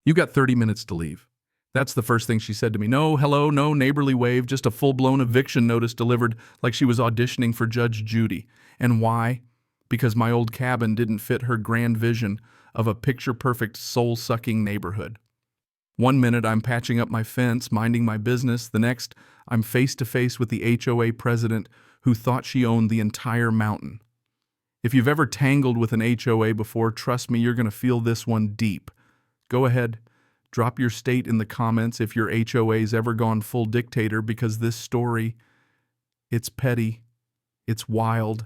You got 30 minutes to leave. That's the first thing she said to me. No, hello, no neighborly wave, just a full-blown eviction notice delivered like she was auditioning for Judge Judy. And why? Because my old cabin didn't fit her grand vision of a picture-perfect, soul-sucking neighborhood. One minute I'm patching up my fence, minding my business. The next, I'm face-to-face with the HOA president who thought she owned the entire mountain. If you've ever tangled with an HOA before, trust me, you're going to feel this one deep. Go ahead. Drop your state in the comments if your HOA's ever gone full dictator, because this story, it's petty, it's wild,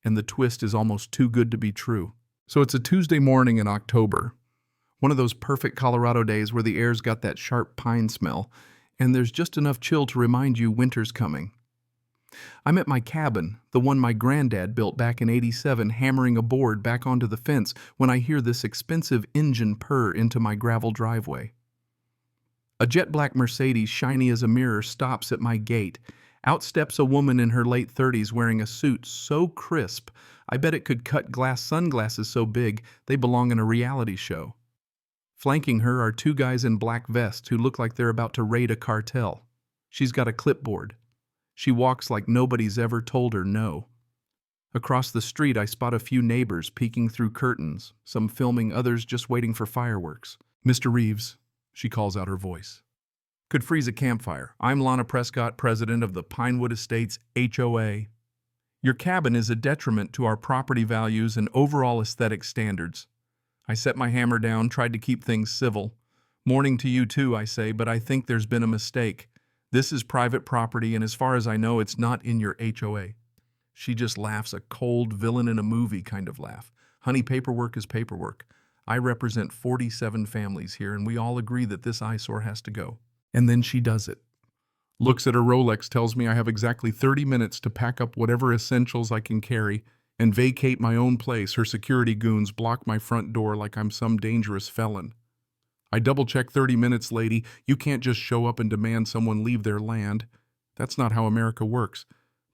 and the twist is almost too good to be true. So it's a Tuesday morning in October, one of those perfect Colorado days where the air's got that sharp pine smell, and there's just enough chill to remind you winter's coming. I'm at my cabin, the one my granddad built back in '87, hammering a board back onto the fence when I hear this expensive engine purr into my gravel driveway. A jet black Mercedes, shiny as a mirror, stops at my gate. Out steps a woman in her late 30s wearing a suit so crisp, I bet it could cut glass sunglasses so big they belong in a reality show. Flanking her are two guys in black vests who look like they're about to raid a cartel. She's got a clipboard. She walks like nobody's ever told her no. Across the street, I spot a few neighbors peeking through curtains, some filming, others just waiting for fireworks. Mr. Reeves, she calls out her voice. Could freeze a campfire. I'm Lana Prescott, president of the Pinewood Estates HOA. Your cabin is a detriment to our property values and overall aesthetic standards. I set my hammer down, tried to keep things civil. Morning to you too, I say, but I think there's been a mistake. This is private property, and as far as I know, it's not in your HOA. She just laughs, a cold villain in a movie kind of laugh. Honey, paperwork is paperwork. I represent 47 families here, and we all agree that this eyesore has to go. And then she does it. Looks at her Rolex, tells me I have exactly 30 minutes to pack up whatever essentials I can carry and vacate my own place. Her security goons block my front door like I'm some dangerous felon. I double-check. 30 minutes, lady. You can't just show up and demand someone leave their land. That's not how America works.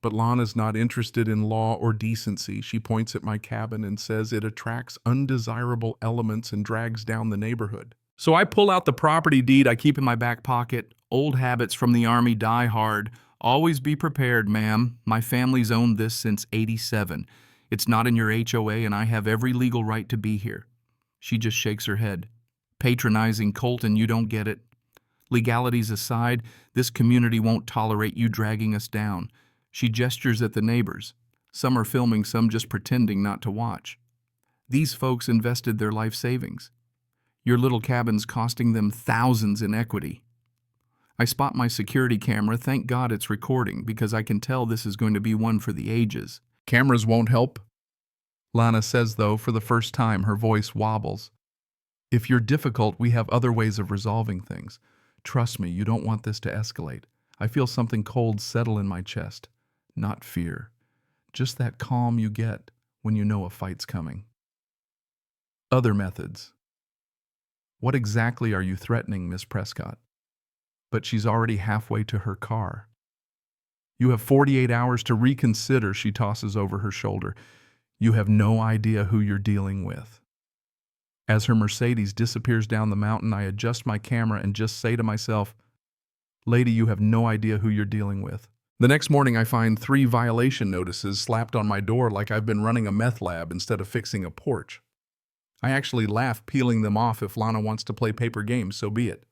But Lana's not interested in law or decency. She points at my cabin and says it attracts undesirable elements and drags down the neighborhood. So I pull out the property deed I keep in my back pocket. Old habits from the Army die hard. Always be prepared, ma'am. My family's owned this since '87. It's not in your HOA, and I have every legal right to be here. She just shakes her head. Patronizing, Colton, you don't get it. Legalities aside, this community won't tolerate you dragging us down. She gestures at the neighbors. Some are filming, some just pretending not to watch. These folks invested their life savings. Your little cabin's costing them thousands in equity. I spot my security camera. Thank God it's recording, because I can tell this is going to be one for the ages. Cameras won't help, Lana says, though, for the first time her voice wobbles. If you're difficult, we have other ways of resolving things. Trust me, you don't want this to escalate. I feel something cold settle in my chest. Not fear. Just that calm you get when you know a fight's coming. Other methods. What exactly are you threatening, Miss Prescott? But she's already halfway to her car. You have 48 hours to reconsider, she tosses over her shoulder. You have no idea who you're dealing with. As her Mercedes disappears down the mountain, I adjust my camera and just say to myself, lady, you have no idea who you're dealing with. The next morning, I find 3 violation notices slapped on my door like I've been running a meth lab instead of fixing a porch. I actually laugh, peeling them off. If Lana wants to play paper games, so be it.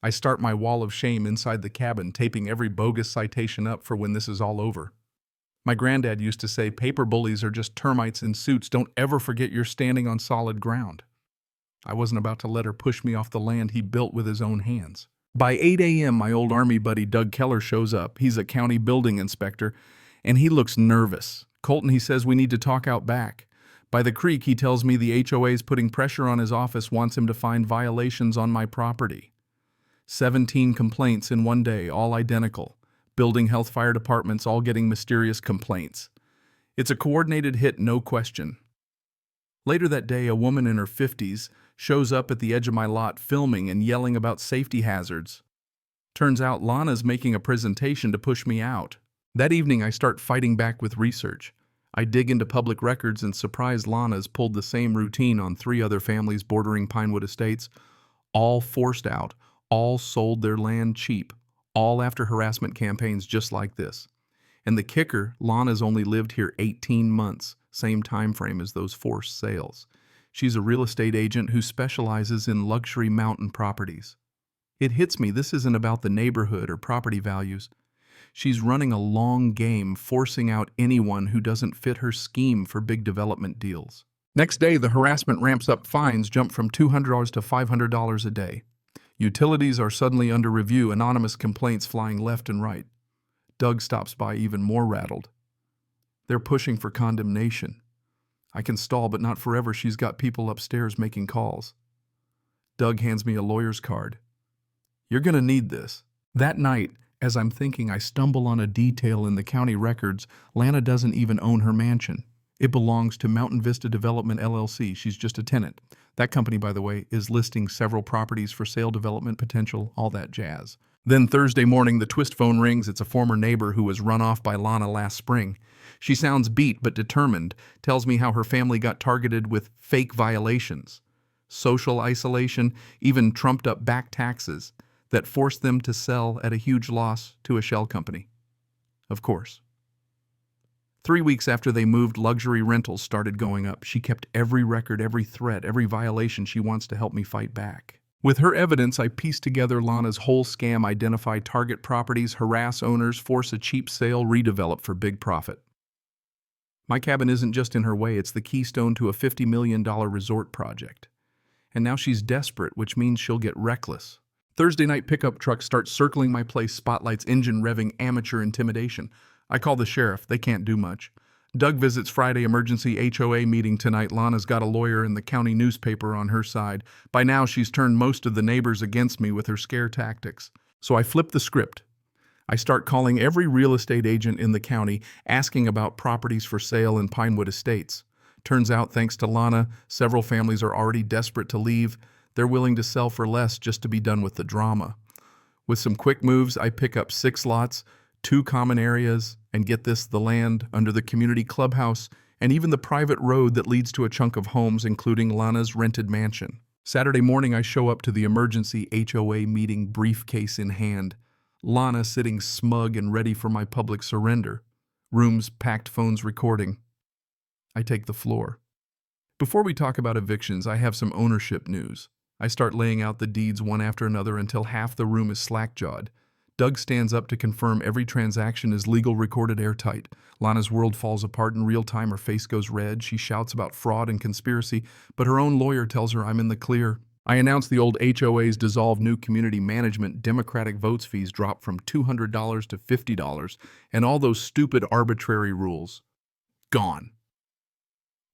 I start my wall of shame inside the cabin, taping every bogus citation up for when this is all over. My granddad used to say, paper bullies are just termites in suits. Don't ever forget you're standing on solid ground. I wasn't about to let her push me off the land he built with his own hands. By 8 a.m., my old Army buddy Doug Keller shows up. He's a county building inspector, and he looks nervous. Colton, he says, we need to talk out back. By the creek, he tells me the HOA's putting pressure on his office, wants him to find violations on my property. 17 complaints in one day, all identical. Building, health, fire departments all getting mysterious complaints. It's a coordinated hit, no question. Later that day, a woman in her 50s shows up at the edge of my lot filming and yelling about safety hazards. Turns out Lana's making a presentation to push me out. That evening, I start fighting back with research. I dig into public records and surprise Lana's pulled the same routine on 3 other families bordering Pinewood Estates, all forced out, all sold their land cheap, all after harassment campaigns just like this. And the kicker, Lana's only lived here 18 months, same time frame as those forced sales. She's a real estate agent who specializes in luxury mountain properties. It hits me this isn't about the neighborhood or property values. She's running a long game, forcing out anyone who doesn't fit her scheme for big development deals. Next day, the harassment ramps up. Fines jump from $200 to $500 a day. Utilities are suddenly under review, anonymous complaints flying left and right. Doug stops by even more rattled. They're pushing for condemnation. I can stall, but not forever. She's got people upstairs making calls. Doug hands me a lawyer's card. You're gonna need this. That night, as I'm thinking, I stumble on a detail in the county records. Lana doesn't even own her mansion. It belongs to Mountain Vista Development LLC. She's just a tenant. That company, by the way, is listing several properties for sale, development potential, all that jazz. Then Thursday morning, the twist phone rings. It's a former neighbor who was run off by Lana last spring. She sounds beat but determined, tells me how her family got targeted with fake violations, social isolation, even trumped-up back taxes that forced them to sell at a huge loss to a shell company. Of course. 3 weeks after they moved, luxury rentals started going up. She kept every record, every threat, every violation. She wants to help me fight back. With her evidence, I pieced together Lana's whole scam, identify target properties, harass owners, force a cheap sale, redevelop for big profit. My cabin isn't just in her way, it's the keystone to a $50 million resort project. And now she's desperate, which means she'll get reckless. Thursday night, pickup trucks start circling my place, spotlights, engine revving, amateur intimidation. I call the sheriff. They can't do much. Doug visits Friday, emergency HOA meeting tonight. Lana's got a lawyer in the county newspaper on her side. By now, she's turned most of the neighbors against me with her scare tactics. So I flip the script. I start calling every real estate agent in the county, asking about properties for sale in Pinewood Estates. Turns out, thanks to Lana, several families are already desperate to leave. They're willing to sell for less just to be done with the drama. With some quick moves, I pick up 6 lots, 2 common areas, and get this, the land under the community clubhouse, and even the private road that leads to a chunk of homes, including Lana's rented mansion. Saturday morning, I show up to the emergency HOA meeting, briefcase in hand. Lana sitting smug and ready for my public surrender. Rooms packed, phones recording. I take the floor. Before we talk about evictions, I have some ownership news. I start laying out the deeds one after another until half the room is slack-jawed. Doug stands up to confirm every transaction is legal, recorded, airtight. Lana's world falls apart in real time. Her face goes red. She shouts about fraud and conspiracy, but her own lawyer tells her I'm in the clear. I announce the old HOAs dissolve, new community management, Democratic votes fees drop from $200 to $50, and all those stupid arbitrary rules. Gone.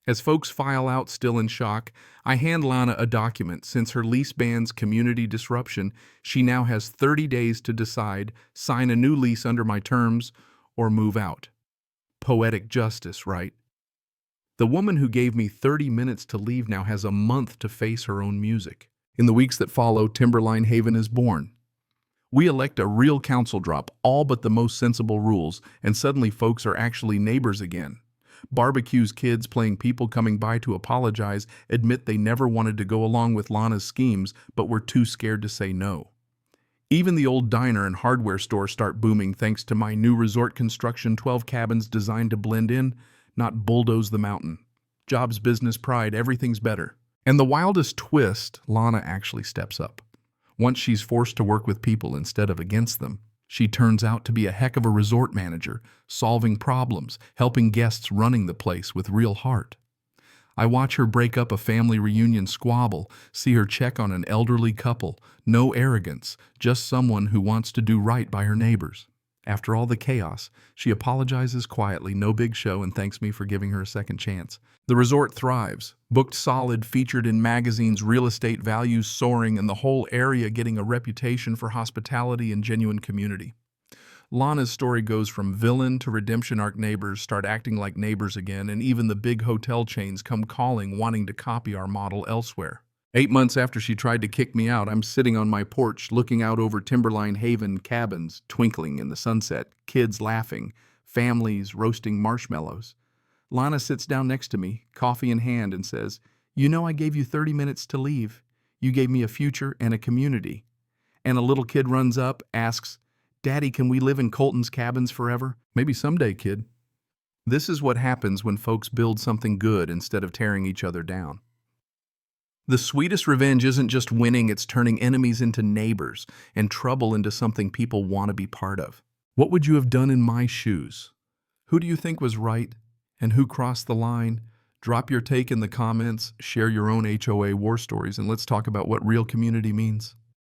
As folks file out, still in shock, I hand Lana a document. Since her lease bans community disruption, she now has 30 days to decide, sign a new lease under my terms, or move out. Poetic justice, right? The woman who gave me 30 minutes to leave now has a month to face her own music. In the weeks that follow, Timberline Haven is born. We elect a real council, drop all but the most sensible rules, and suddenly folks are actually neighbors again. Barbecues, kids playing, people coming by to apologize, admit they never wanted to go along with Lana's schemes, but were too scared to say no. Even the old diner and hardware store start booming thanks to my new resort construction, 12 cabins designed to blend in, not bulldoze the mountain. Jobs, business, pride, everything's better. And the wildest twist, Lana actually steps up. Once she's forced to work with people instead of against them, she turns out to be a heck of a resort manager, solving problems, helping guests, running the place with real heart. I watch her break up a family reunion squabble, see her check on an elderly couple. No arrogance, just someone who wants to do right by her neighbors. After all the chaos, she apologizes quietly, no big show, and thanks me for giving her a second chance. The resort thrives, booked solid, featured in magazines, real estate values soaring, and the whole area getting a reputation for hospitality and genuine community. Lana's story goes from villain to redemption arc. Neighbors start acting like neighbors again, and even the big hotel chains come calling, wanting to copy our model elsewhere. 8 months after she tried to kick me out, I'm sitting on my porch, looking out over Timberline Haven cabins, twinkling in the sunset, kids laughing, families roasting marshmallows. Lana sits down next to me, coffee in hand, and says, "You know I gave you 30 minutes to leave. You gave me a future and a community. And a little kid runs up, asks, Daddy, can we live in Colton's cabins forever? Maybe someday, kid. This is what happens when folks build something good instead of tearing each other down. The sweetest revenge isn't just winning, it's turning enemies into neighbors and trouble into something people want to be part of. What would you have done in my shoes? Who do you think was right and who crossed the line? Drop your take in the comments, share your own HOA war stories, and let's talk about what real community means.